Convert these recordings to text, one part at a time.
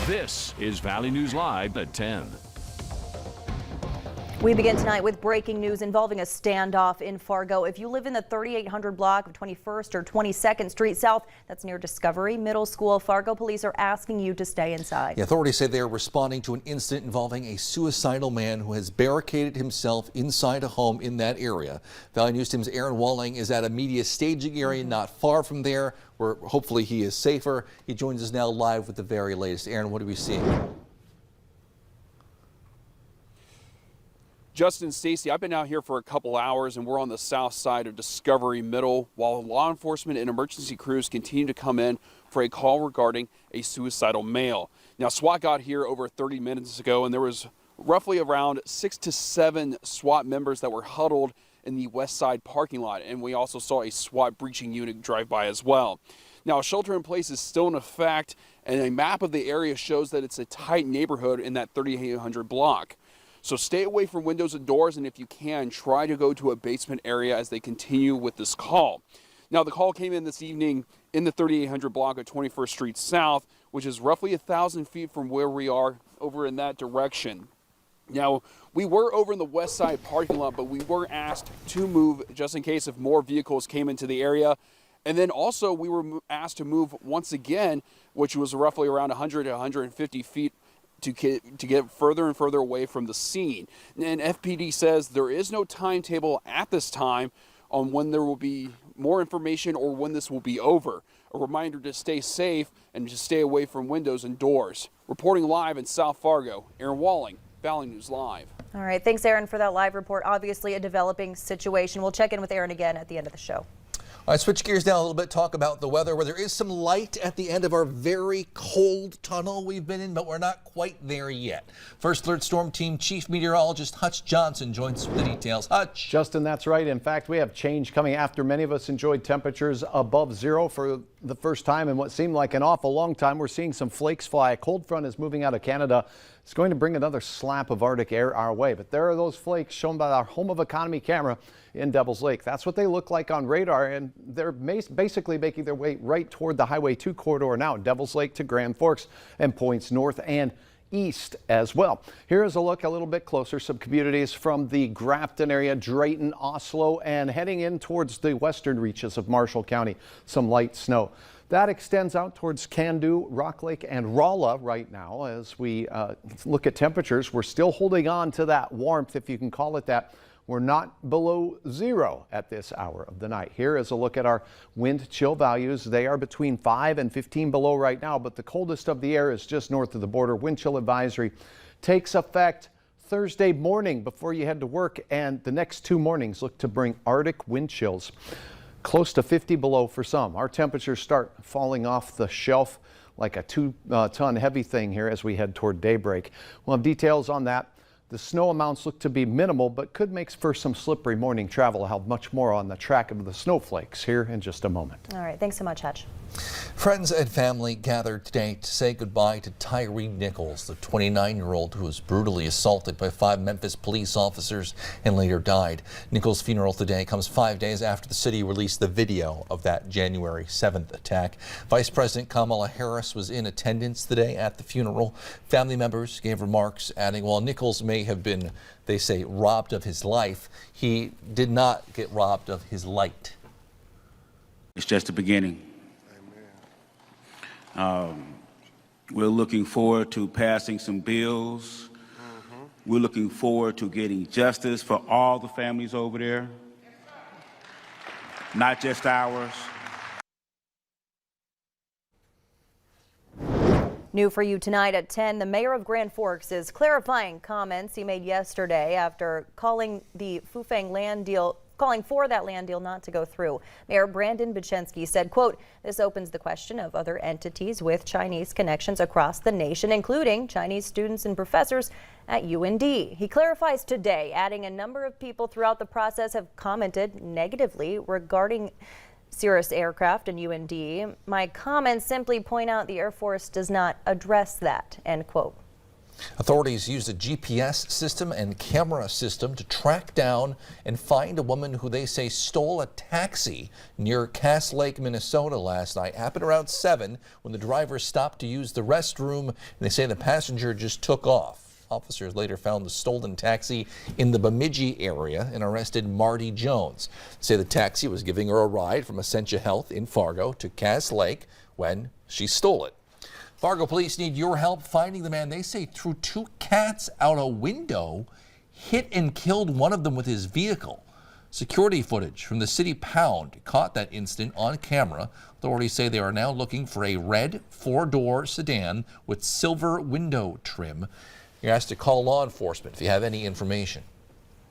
This is Valley News Live at 10. We begin tonight with breaking news involving a standoff in Fargo. If you live in the 3800 block of 21st or 22nd Street South, that's near Discovery Middle School, Fargo police are asking you to stay inside. The authorities say they are responding to an incident involving a suicidal man who has barricaded himself inside a home in that area. Valley News Team's Aaron Walling is at a media staging area not far from there, where hopefully he is safer. He joins us now live with the very latest. Aaron, what are we seeing? Justin, Stacy, I've been out here for a couple hours and we're on the south side of Discovery Middle while law enforcement and emergency crews continue to come in for a call regarding a suicidal male. Now, SWAT got here over 30 minutes ago and there was roughly around 6 to 7 SWAT members that were huddled in the west side parking lot, and we also saw a SWAT breaching unit drive by as well. Now, shelter in place is still in effect and a map of the area shows that it's a tight neighborhood in that 3800 block. So stay away from windows and doors, and if you can, try to go to a basement area as they continue with this call. Now, the call came in this evening in the 3800 block of 21st Street South, which is roughly 1,000 feet from where we are over in that direction. Now, we were over in the west side parking lot, but we were asked to move just in case if more vehicles came into the area. And then also we were asked to move once again, which was roughly around 100 to 150 feet to get further and further away from the scene. And FPD says there is no timetable at this time on when there will be more information or when this will be over. A reminder to stay safe and to stay away from windows and doors. Reporting live in South Fargo, Aaron Walling, Valley News Live. All right, thanks Aaron for that live report. Obviously a developing situation. We'll check in with Aaron again at the end of the show. All right, switch gears now a little bit, talk about the weather, where there is some light at the end of our very cold tunnel we've been in, but we're not quite there yet. First Alert Storm Team Chief Meteorologist Hutch Johnson joins us with the details. Hutch. Justin, that's right. In fact, we have change coming after many of us enjoyed temperatures above zero for the first time in what seemed like an awful long time. We're seeing some flakes fly. A cold front is moving out of Canada. It's going to bring another slap of Arctic air our way, but there are those flakes shown by our Home of Economy camera in Devil's Lake. That's what they look like on radar, and they're basically making their way right toward the Highway 2 corridor now, Devil's Lake to Grand Forks, and points north and east as well. Here is a look a little bit closer. Some communities from the Grafton area, Drayton, Oslo, and heading in towards the western reaches of Marshall County. Some light snow. That extends out towards Candu, Rock Lake, and Rolla right now. As we look at temperatures, we're still holding on to that warmth, if you can call it that. We're not below zero at this hour of the night. Here is a look at our wind chill values. They are between 5 and 15 below right now, but the coldest of the air is just north of the border. Wind chill advisory takes effect Thursday morning before you head to work, and the next 2 mornings look to bring Arctic wind chills. Close to 50 below for some. Our temperatures start falling off the shelf like a 2-ton heavy thing here as we head toward daybreak. We'll have details on that. The snow amounts look to be minimal, but could make for some slippery morning travel. I'll have much more on the track of the snowflakes here in just a moment. All right, thanks so much, Hutch. Friends and family gathered today to say goodbye to Tyree Nichols, the 29-year-old who was brutally assaulted by 5 Memphis police officers and later died. Nichols' funeral today comes 5 days after the city released the video of that January 7th attack. Vice President Kamala Harris was in attendance today at the funeral. Family members gave remarks adding, while Nichols may have been, they say, robbed of his life, he did not get robbed of his light. It's just the beginning. We're looking forward to passing some bills. We're looking forward to getting justice for all the families over there, not just ours. New for you tonight at 10, the mayor of Grand Forks is clarifying comments he made yesterday after calling for that land deal not to go through. Mayor Brandon Buczynski said, quote, "This opens the question of other entities with Chinese connections across the nation, including Chinese students and professors at UND. He clarifies today, adding a number of people throughout the process have commented negatively regarding Cirrus Aircraft and UND. My comments simply point out the Air Force does not address that," end quote. Authorities used a GPS system and camera system to track down and find a woman who they say stole a taxi near Cass Lake, Minnesota last night. Happened around 7 when the driver stopped to use the restroom, and they say the passenger just took off. Officers later found the stolen taxi in the Bemidji area and arrested Marty Jones. They say the taxi was giving her a ride from Essentia Health in Fargo to Cass Lake when she stole it. Fargo police need your help finding the man they say threw 2 cats out a window, hit and killed one of them with his vehicle. Security footage from the city pound caught that incident on camera. Authorities say they are now looking for a red 4-door sedan with silver window trim. You're asked to call law enforcement if you have any information.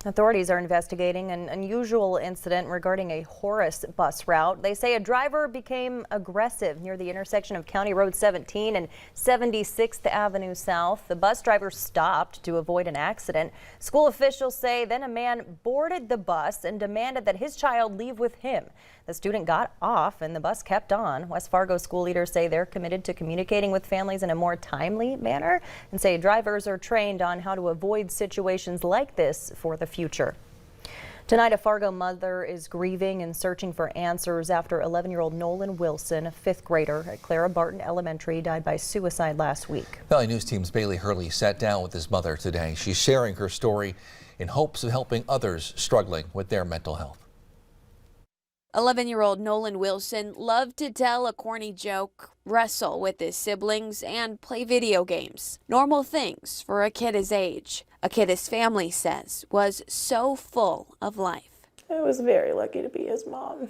Authorities are investigating an unusual incident regarding a Horace bus route. They say a driver became aggressive near the intersection of County Road 17 and 76th Avenue South. The bus driver stopped to avoid an accident. School officials say then a man boarded the bus and demanded that his child leave with him. The student got off and the bus kept on. West Fargo school leaders say they're committed to communicating with families in a more timely manner and say drivers are trained on how to avoid situations like this for the future. Tonight, a Fargo mother is grieving and searching for answers after 11-year-old Nolan Wilson, a 5th grader at Clara Barton Elementary, died by suicide last week. Valley News Team's Bailey Hurley sat down with his mother today. She's sharing her story in hopes of helping others struggling with their mental health. 11-year-old Nolan Wilson loved to tell a corny joke, wrestle with his siblings, and play video games. Normal things for a kid his age. A kid his family says was so full of life. I was very lucky to be his mom.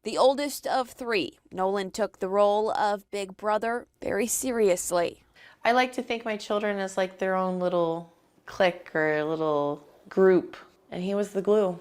The oldest of 3, Nolan took the role of big brother very seriously. I like to think my children as like their own little clique or a little group, and he was the glue.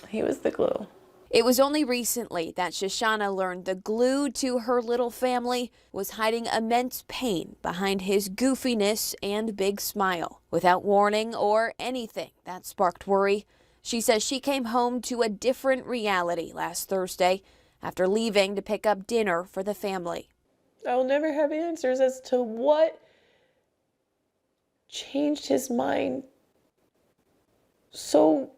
He was the glue. It was only recently that Shoshana learned the glue to her little family was hiding immense pain behind his goofiness and big smile. Without warning or anything that sparked worry, she says she came home to a different reality last Thursday after leaving to pick up dinner for the family. I will never have answers as to what changed his mind so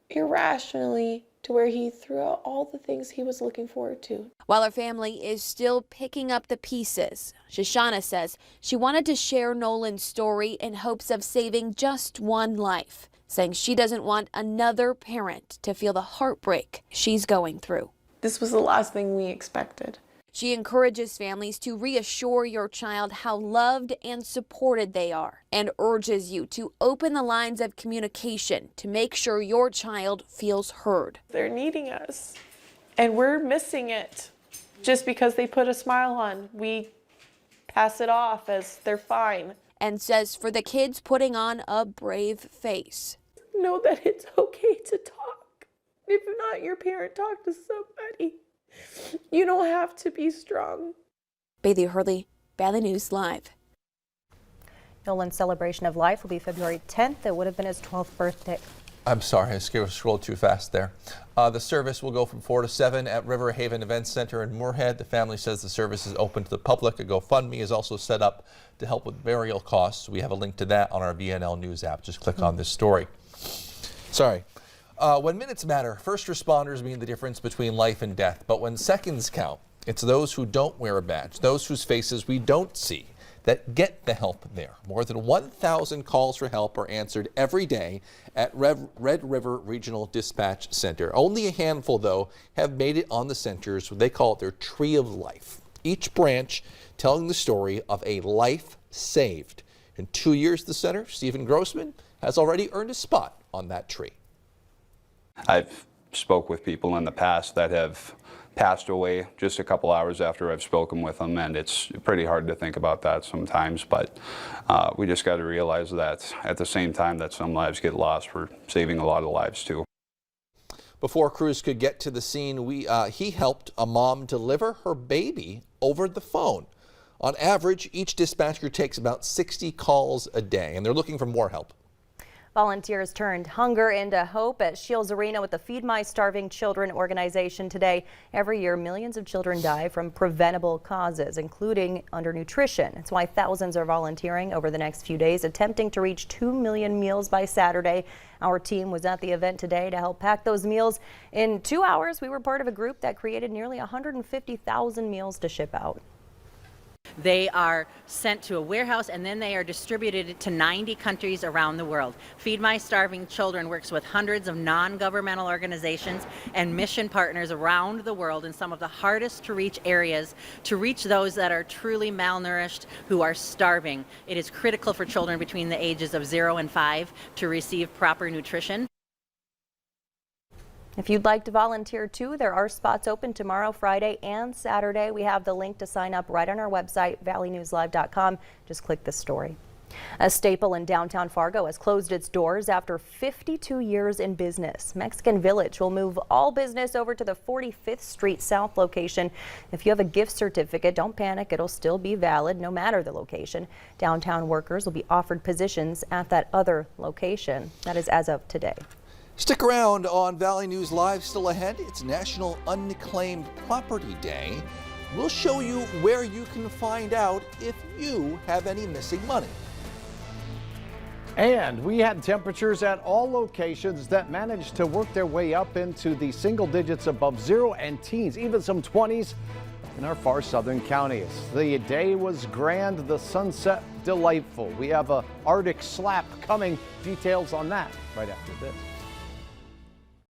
irrationally to where he threw out all the things he was looking forward to. While her family is still picking up the pieces, Shoshana says she wanted to share Nolan's story in hopes of saving just one life, saying she doesn't want another parent to feel the heartbreak she's going through. This was the last thing we expected. She encourages families to reassure your child how loved and supported they are and urges you to open the lines of communication to make sure your child feels heard. They're needing us, and we're missing it. Just because they put a smile on, we pass it off as they're fine. And says for the kids putting on a brave face. Know that it's okay to talk. If not your parent, talk to somebody. You don't have to be strong. Bailey Hurley, Valley News Live. Nolan's celebration of life will be February 10th. It would have been his 12th birthday. I'm sorry, I scrolled too fast there. The service will go from 4 to 7 at River Haven Events Center in Moorhead. The family says the service is open to the public. A GoFundMe is also set up to help with burial costs. We have a link to that on our VNL News app. Just click on this story. Sorry. When minutes matter, first responders mean the difference between life and death. But when seconds count, it's those who don't wear a badge, those whose faces we don't see, that get the help there. More than 1,000 calls for help are answered every day at Red River Regional Dispatch Center. Only a handful, though, have made it on the centers. They call it their Tree of Life. Each branch telling the story of a life saved. In 2 years at the center, Stephen Grossman has already earned a spot on that tree. I've spoke with people in the past that have passed away just a couple hours after I've spoken with them, and it's pretty hard to think about that sometimes, but we just got to realize that at the same time that some lives get lost, we're saving a lot of lives too. Before crews could get to the scene, he helped a mom deliver her baby over the phone. On average, each dispatcher takes about 60 calls a day, and they're looking for more help. Volunteers turned hunger into hope at Shields Arena with the Feed My Starving Children organization today. Every year, millions of children die from preventable causes, including undernutrition. It's why thousands are volunteering over the next few days, attempting to reach 2 million meals by Saturday. Our team was at the event today to help pack those meals. In 2 hours, we were part of a group that created nearly 150,000 meals to ship out. They are sent to a warehouse and then they are distributed to 90 countries around the world. Feed My Starving Children works with hundreds of non-governmental organizations and mission partners around the world in some of the hardest to reach areas to reach those that are truly malnourished, who are starving. It is critical for children between the ages of 0 and 5 to receive proper nutrition. If you'd like to volunteer too, there are spots open tomorrow, Friday, and Saturday. We have the link to sign up right on our website, valleynewslive.com. Just click the story. A Staple in downtown Fargo has closed its doors after 52 years in business. Mexican Village will move all business over to the 45th Street South location. If you have a gift certificate, don't panic. It'll still be valid no matter the location. Downtown workers will be offered positions at that other location. That is as of today. Stick around on Valley News Live. Still ahead, it's National Unclaimed Property Day. We'll show you where you can find out if you have any missing money. And we had temperatures at all locations that managed to work their way up into the single digits above 0 and teens, even some 20s in our far southern counties. The day was grand, the sunset delightful. We have a Arctic slap coming. Details on that right after this.